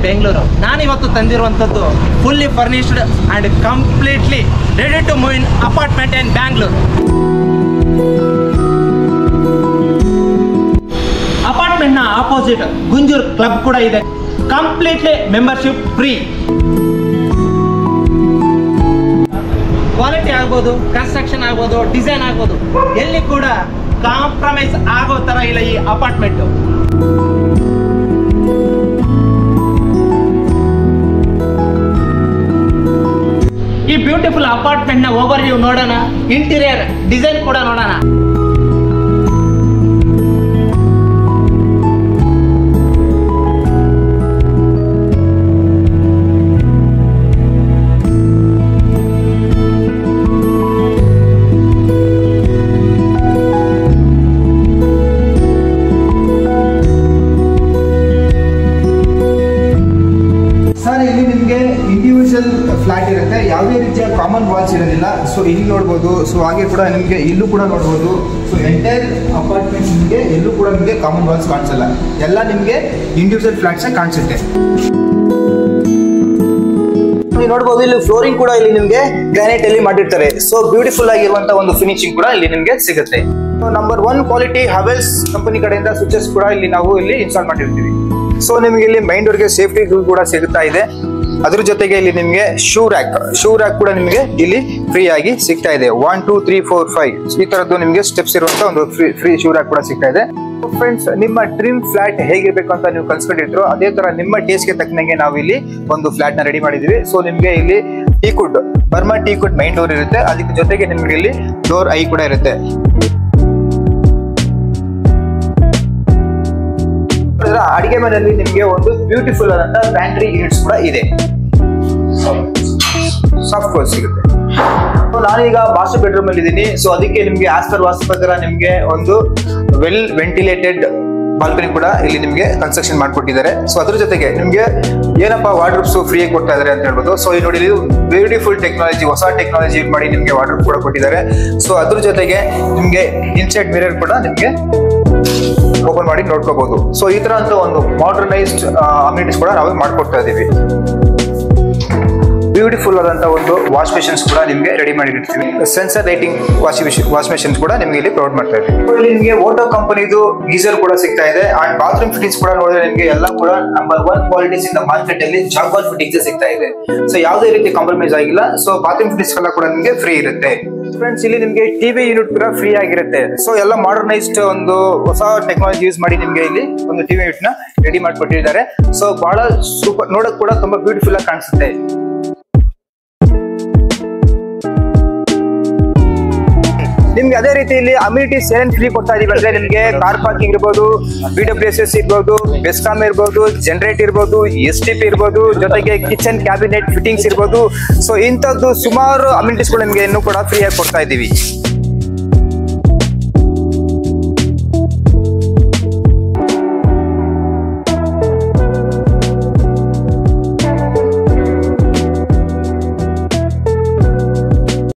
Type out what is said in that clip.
ಬೆಂಗಳೂರು. ನಾನಿವತ್ತು ತಂದಿರುವಂಥದ್ದು fully furnished and completely ready to move in apartment in Bangalore. ಅಪಾರ್ಟ್ಮೆಂಟ್ನ opposite Gunjur club ಕೂಡ ಇದೆ. Completely membership free. ಕ್ವಾಲಿಟಿ ಆಗ್ಬೋದು, ಕನ್ಸ್ಟ್ರಕ್ಷನ್ ಆಗ್ಬೋದು, ಡಿಸೈನ್ ಆಗ್ಬೋದು, ಎಲ್ಲಿ ಕೂಡ ಕಾಂಪ್ರಮೈಸ್ ಆಗೋ ತರ ಇಲ್ಲ ಈ ಅಪಾರ್ಟ್ಮೆಂಟ್. ಈ ಬ್ಯೂಟಿಫುಲ್ ಅಪಾರ್ಟ್ಮೆಂಟ್ ನ ಓವರ್ ವ್ಯೂ ನೋಡೋಣ, ಇಂಟೀರಿಯರ್ ಡಿಸೈನ್ ಕೂಡ ನೋಡೋಣ. ಇಂಡಿವಿಜುವಲ್ ಫ್ಲಾಟ್ ಇರುತ್ತೆ, ಯಾವುದೇ ರೀತಿಯ ಕಾಮನ್ ವಾಲ್ಸ್ ಇರೋದಿಲ್ಲ. ಸೊ ಇಲ್ಲಿ ನೋಡ್ಬೋದು. ಸೊ ಹಾಗೆ ಕೂಡ ನಿಮಗೆ ಇಲ್ಲೂ ಕೂಡ ನೋಡ್ಬೋದು. ಸೊ ಎಂಟೈರ್ ಅಪಾರ್ಟ್ಮೆಂಟ್ ನಿಮಗೆ ಎಲ್ಲೂ ಕೂಡ ನಿಮಗೆ ಕಾಮನ್ ವಾಲ್ಸ್ ಕಾಣಿಸಲ್ಲ, ಎಲ್ಲ ನಿಮಗೆ ಇಂಡಿವಿಜುವಲ್ ಫ್ಲಾಟ್ಸ್ ಕಾಣಿಸುತ್ತೆ. ನೀವು ನೋಡ್ಬೋದು ಇಲ್ಲಿ ಫ್ಲೋರಿಂಗ್ ಕೂಡ ಇಲ್ಲಿ ನಿಮಗೆ ಗ್ರಾನೈಟ್ ಅಲ್ಲಿ ಮಾಡಿರ್ತಾರೆ. ಸೊ ಬ್ಯೂಟಿಫುಲ್ ಆಗಿರುವಂತಹ ಒಂದು ಫಿನಿಶಿಂಗ್ ಕೂಡ ಇಲ್ಲಿ ನಿಮಗೆ ಸಿಗುತ್ತೆ. ನಂಬರ್ 1 ಕ್ವಾಲಿಟಿ ಹವೆಲ್ಸ್ ಕಂಪನಿ ಕಡೆಯಿಂದ ಸ್ವಿಚಸ್ ಕೂಡ ಇಲ್ಲಿ ನಾವು ಇಲ್ಲಿ ಇನ್ಸ್ಟಾಲ್ ಮಾಡಿರ್ತೀವಿ. ಸೊ ನಿಮಗೆ ಇಲ್ಲಿ ಮೈನ್ ಡೋರ್ಗೆ ಸೇಫ್ಟಿ ಕೂಡ ಸಿಗುತ್ತಾ ಇದೆ. ಅದ್ರ ಜೊತೆಗೆ ಇಲ್ಲಿ ನಿಮಗೆ ಶೂ ರ್ಯಾಕ್ ಕೂಡ ನಿಮಗೆ ಇಲ್ಲಿ ಫ್ರೀ ಆಗಿ ಸಿಗ್ತಾ ಇದೆ. 1 2 3 4 5 ಈ ತರದ್ದು ನಿಮಗೆ ಸ್ಟೆಪ್ಸ್ ಇರುವಂತ ಒಂದು ಫ್ರೀ ಶೂ ರ್ಯಾಕ್ ಕೂಡ ಸಿಗ್ತಾ ಇದೆ. ಫ್ರೆಂಡ್ಸ್, ನಿಮ್ಮ ಡ್ರೀಮ್ ಫ್ಲಾಟ್ ಹೇಗಿರ್ಬೇಕು ಅಂತ ನೀವು ಕನ್ಸ್ಕೊಂಡಿದ್ರು ಅದೇ ತರ ನಿಮ್ಮ ಟೇಸ್ಟ್ಗೆ ತಕ್ಕನಂಗೆ ನಾವು ಇಲ್ಲಿ ಒಂದು ಫ್ಲಾಟ್ ನ ರೆಡಿ ಮಾಡಿದೀವಿ. ಸೊ ನಿಮ್ಗೆ ಇಲ್ಲಿ ಟೀಕುಡ್ ಬರ್ಮಾ ಟೀಕುಡ್ ಮೈನ್ ಡೋರ್ ಇರುತ್ತೆ. ಅದಕ್ಕೆ ಜೊತೆಗೆ ನಿಮ್ಗೆ ಇಲ್ಲಿ ಡೋರ್ ಐ ಕೂಡ ಇರುತ್ತೆ. ಅಡಿಗೆ ಮನೆಯಲ್ಲಿ ನಿಮಗೆ ಒಂದು ಬ್ಯೂಟಿಫುಲ್ ಆದಂತ ಪ್ಯಾಂಟ್ರಿ ಯೂನಿಟ್ಸ್ ಕೂಡ ಇದೆ. ಸಾಫ್ಟ್ ಕ್ಲೋಸ್ ಸಿಗುತ್ತೆ. ನಾನೀಗ ಮಾಸ್ಟರ್ ಬೆಡ್ರೂಮ್ ಅಲ್ಲಿ ಇದ್ದೀನಿ. ಸೊ ಅದಕ್ಕೆ ನಿಮ್ಗೆ ಆಸ್ಪರ್ ವಾಸ್ತು ಪ್ರಕಾರ ನಿಮ್ಗೆ ಒಂದು ವೆಲ್ ವೆಂಟಿಲೇಟೆಡ್ ಬಾಲ್ಕನಿ ಕೂಡ ಇಲ್ಲಿ ನಿಮ್ಗೆ ಕನ್ಸ್ಟ್ರಕ್ಷನ್ ಮಾಡ್ಕೊಟ್ಟಿದ್ದಾರೆ. ಸೊ ಅದ್ರ ಜೊತೆಗೆ ನಿಮ್ಗೆ ಏನಪ್ಪಾ ವಾರ್ಡ್ರೋಬ್ಸ್ ಫ್ರೀ ಆಗಿ ಕೊಡ್ತಾ ಇದಾರೆ ಅಂತ ಹೇಳ್ಬೋದು. ಸೊ ಈ ನೋಡಿ ಬ್ಯೂಟಿಫುಲ್ ಟೆಕ್ನಾಲಜಿ, ಹೊಸ ಟೆಕ್ನಾಲಜಿ ಯೂಸ್ ಮಾಡಿ ನಿಮ್ಗೆ ವಾರ್ಡ್ರೋಬ್ ಕೂಡ ಕೊಟ್ಟಿದ್ದಾರೆ. ಸೊ ಅದ್ರ ಜೊತೆಗೆ ನಿಮ್ಗೆ ಇನ್ಸೈಡ್ ಮಿರರ್ ಕೂಡ ನಿಮ್ಗೆ ಓಪನ್ ಮಾಡಿ ನೋಡ್ಕೋಬಹುದು. ಸೊ ಈ ತರ ಅಂತ ಒಂದು ಮಾಡರ್ನೈಸ್ಡ್ ಅಮ್ಯೂನಿಟೀಸ್ ಕೂಡ ನಾವು ಮಾಡ್ಕೊಡ್ತಾ ಇದೀವಿ. ಬ್ಯೂಟಿಫುಲ್ ಆದಂತ ಒಂದು ವಾಶ್ ಮೆಷಿನ್ಸ್ ಕೂಡ ನಿಮ್ಗೆ ರೆಡಿ ಮಾಡಿರ್ತೀವಿ. ಸೆನ್ಸರ್ ರೈಟಿಂಗ್ ವಾಶ್ ಮೆಷಿನ್ಸ್ ಕೂಡ ನಿಮ್ಗೆ ಇಲ್ಲಿ ಪ್ರೊವೈಡ್ ಮಾಡ್ತಾ ಇದ್ದೀವಿ. ಇಲ್ಲಿ ನಿಮಗೆ ಓಟೋ ಕಂಪನಿದು ಗೀಸರ್ ಕೂಡ ಸಿಗ್ತಾ ಇದೆ. ಅಂಡ್ ಬಾತ್ರೂಮ್ ಫಿಟ್ಟಿಂಗ್ಸ್ ಕೂಡ ನೋಡಿದ್ರೆ ನಿಮಗೆ ಎಲ್ಲ ಕೂಡ number 1 qualities in the market ಅಲ್ಲಿ ಜಾಗ್ವಾರ್ ಫಿಟ್ಟಿಂಗ್ಸ್ ಸಿಗ್ತಾ ಇದೆ. ಸೊ ಯಾವುದೇ ರೀತಿ ಕಾಂಪ್ರಮೈಸ್ ಆಗಿಲ್ಲ. ಸೊ ಬಾತ್ರೂಮ್ ಫಿಟ್ಟಿಂಗ್ಸ್ ಎಲ್ಲ ಕೂಡ ನಿಮಗೆ ಫ್ರೀ ಇರುತ್ತೆ. ಫ್ರೆಂಡ್ಸ್, ಇಲ್ಲಿ ನಿಮಗೆ ಟಿವಿ ಯೂನಿಟ್ ಕೂಡ ಫ್ರೀ ಆಗಿರುತ್ತೆ. ಸೊ ಎಲ್ಲ ಮಾಡರ್ನೈಸ್ಡ್ ಒಂದು ಹೊಸ ಟೆಕ್ನಾಲಜಿ ಯೂಸ್ ಮಾಡಿ ನಿಮ್ಗೆ ಇಲ್ಲಿ ಒಂದು ಟಿವಿ ಯೂನಿಟ್ ನ ರೆಡಿ ಮಾಡಿಕೊಟ್ಟಿದ್ದಾರೆ. ಸೊ ಬಹಳ ಸೂಪರ್, ನೋಡಕ್ ಕೂಡ ತುಂಬಾ ಬ್ಯೂಟಿಫುಲ್ ಆಗಿ ಕಾಣಿಸುತ್ತೆ. ನಿಮ್ಗೆ ಅದೇ ರೀತಿ ಇಲ್ಲಿ ಅಮ್ಯೂನಿಟೀಸ್ ಏನೇನು ಫ್ರೀ ಕೊಡ್ತಾ ಇದೀವಿ ಅಂದ್ರೆ ನಿಮ್ಗೆ ಕಾರ್ ಪಾರ್ಕಿಂಗ್ ಇರ್ಬೋದು, BWSS ಇರ್ಬೋದು, ಬೆಸ್ಕಾಮ್ ಇರ್ಬೋದು, ಜನರೇಟ್ ಇರ್ಬೋದು, STP ಇರ್ಬೋದು, ಜೊತೆಗೆ ಕಿಚನ್ ಕ್ಯಾಬಿನೆಟ್ ಫಿಟ್ಟಿಂಗ್ಸ್ ಇರ್ಬೋದು. ಸೊ ಇಂಥದ್ದು ಸುಮಾರು ಅಮ್ಯೂನಿಟೀಸ್ ಕೂಡ ನಿಮ್ಗೆ ಇನ್ನೂ ಕೂಡ ಫ್ರೀ ಆಗಿ ಕೊಡ್ತಾ ಇದೀವಿ.